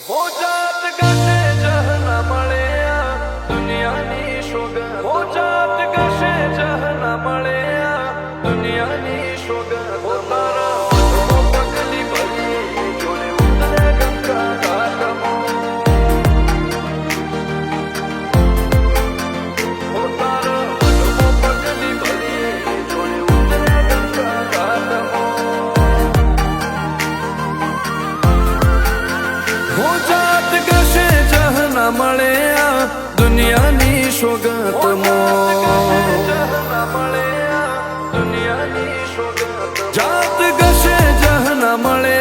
हो जात गसे जहना मळे दुनियानी शोग हो जात गसे जहना मळे दुनियानी शोग हो तारा हो पगली भरी जोड़े उतरे गंगा घाटमो हो तारा हो पगली भरी जोड़े उतरे गंगा घाटमो हो जात गसे जहना मळे दुनियानी शोगतमो जात गसे जहना मळे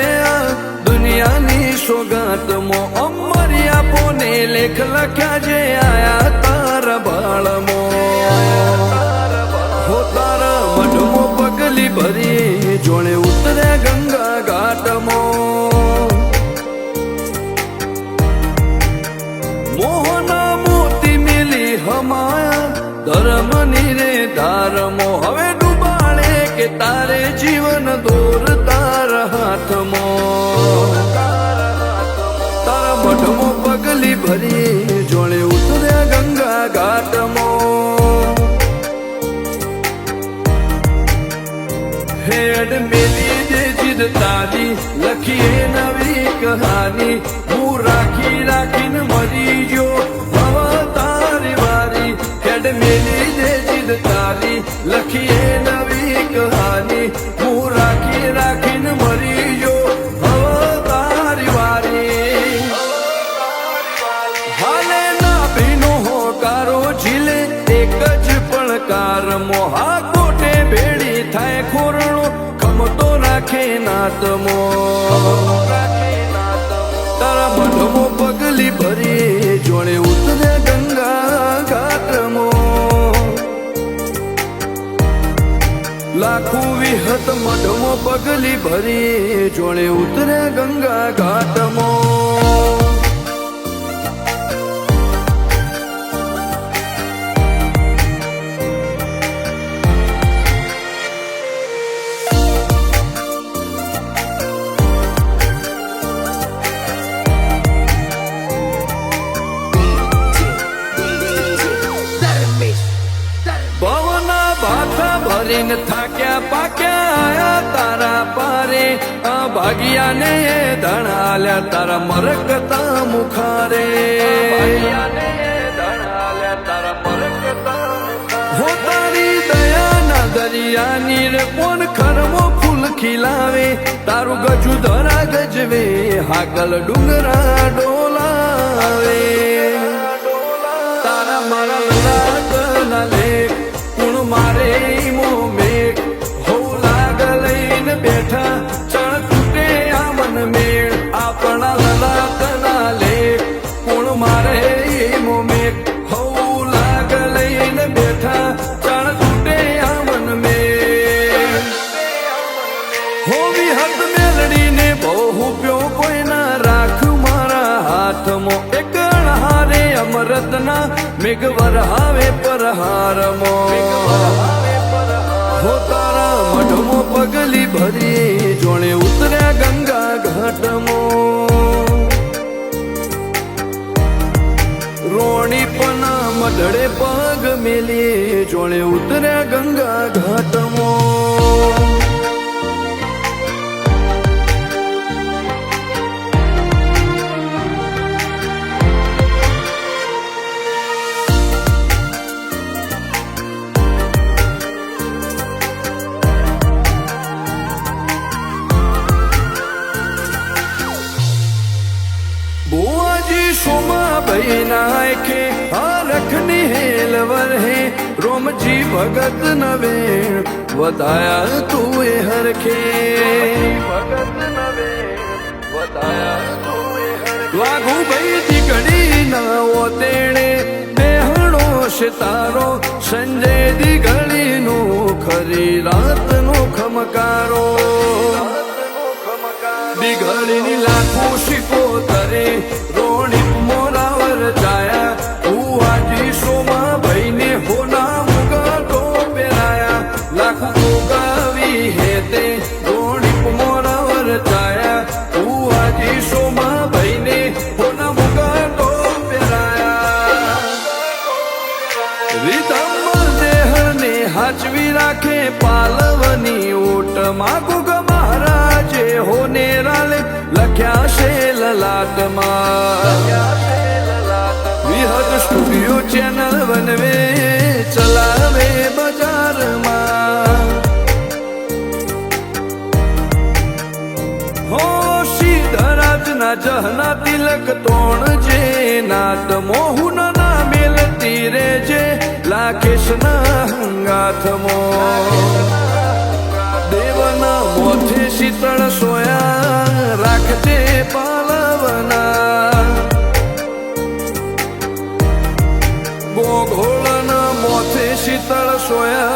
दुनियानी शोगतमो अमरिया पोने लेख लख्या जे आया तार बाळमो हो तार मढमो पगली भरी जोड़े उतरे गंगा घाटमो मोहना मोती मिली हमाया धर्म नीरे धारमो हवे डूबाड़े के तारे जीवन दूर तार हाथमो तारा मठमो पगली भरी जोड़े उतरे गंगा घाटमो हेड मेली जे जिद तारी लखिए नवी कहानी हूँ राखी राखीन मरी जो हवा तारी वारी हेड मेली जे जिद तारी लखिए नवी कहानी हूँ राखी राखीन मरी जो हवा तारी वारी हाले ना भीनो हो कारो झीले एक ज पणकार मोहा कोटे भेड़ी थाय खोरणो खमतो राखे नातमो तारा मढमो पगली भरी जोड़े उतरे गंगा घाटमो लाखों विहत मढमो पगली भरी जोड़े उतरे गंगा घाटमो भवना भाथा भरीन थाक्या पाक्या आया तारा पारे भागिया ने धणाल्या तारा मरकता मुखारे हो तारी दया ना दरिया नीर कोण खरमो फूल खिलावे तारू गजू धरा गजवे हागल डुंगरा डोलावे तारा मारा लाग ना लेख मारे मो मेघ हो लागलैन बेठा चण तूटे आमन मेळ आपणा ललातना लेख कोण मारे मो मेघ हो लागलैन बेठा चण तूटे आमन मेळ हो विहत मेलडी ने बहु प्यो कोईना राख मारा हाथमो एक हारे अमरतना मेघ वरहावे परहारमो हो तारा मढमो पगली भरी जोड़े उतरे गंगा घाटमो रोणी पना मढड़े पग मेली जोड़े उतरे गंगा घाटमो बुआजी सोमा भई नायके रखनी हेलवर है रोम जी भगत नवे वधाया तूए हरखे भगत नवे वधाया तूए लागू भई दिगड़ी ना वो तेणे बेहणो सितारो संजय दिगड़ी नो खरी रात नो खमकारो दिघड़ी लाखों शिको तरे रोणी मोरावर जाया बुआजी सोमा भाई ने होना मुगा तो पेराया लाखों गावी है ते रोणी मोरावर जाया बुआजी सोमा भाई ने લલાટમાં વિહદ સ્ટુડિયો ચેનલ બનવે ચલાવે બજારમાં હો સિદ્ધરાજના જહના તિલક તોણ જે નાત મોહુના ના મેલતી રે જે લાકેશના હંગાથમો દેવના મોથે શીતળ સોયા રાખજે પાલવના ગોઘોળના મોથે શીતળ સોયા